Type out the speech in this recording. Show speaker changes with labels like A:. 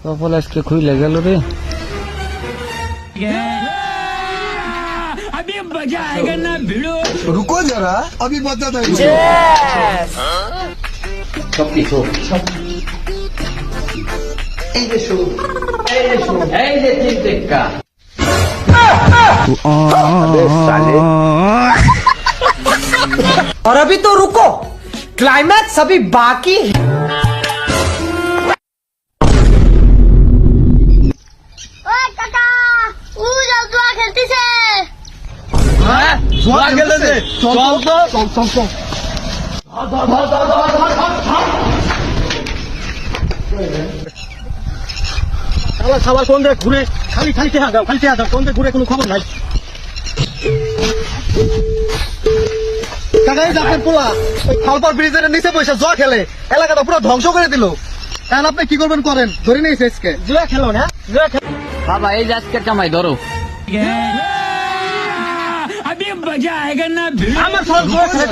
A: কপাল আজকে খুইলে গেল রে।
B: रुको जरा अभी बताता हूँ।
C: और अभी तो रुको, क्लाइमैक्स अभी बाकी है।
D: ওই কাকা ও যাও জুয়া খেলতেছে।
B: জুয়া খেলতেছে, চল তো, চল চল চল।
E: খাবার কোন দিকে ঘুরে খালি খালি টেহা দাও, খালি টেহা দাও, কোন দিকে ঘুরে কোনো খবর নাই।
B: কাকা এই যে আপনার পোলা ওই খালপার ব্রিজের নিচে বসে জুয়া খেলে, এলাকাটা পুরো ধ্বংস করে দিল। এখন আপনি কি করবেন করেন, ধরে নিয়েছে আজকে।
E: জুয়া খেলো না, জুয়া খেলো।
A: বাবা এই যে আজকের কামাই ধরো।
E: আমার সব জুয়া খেলে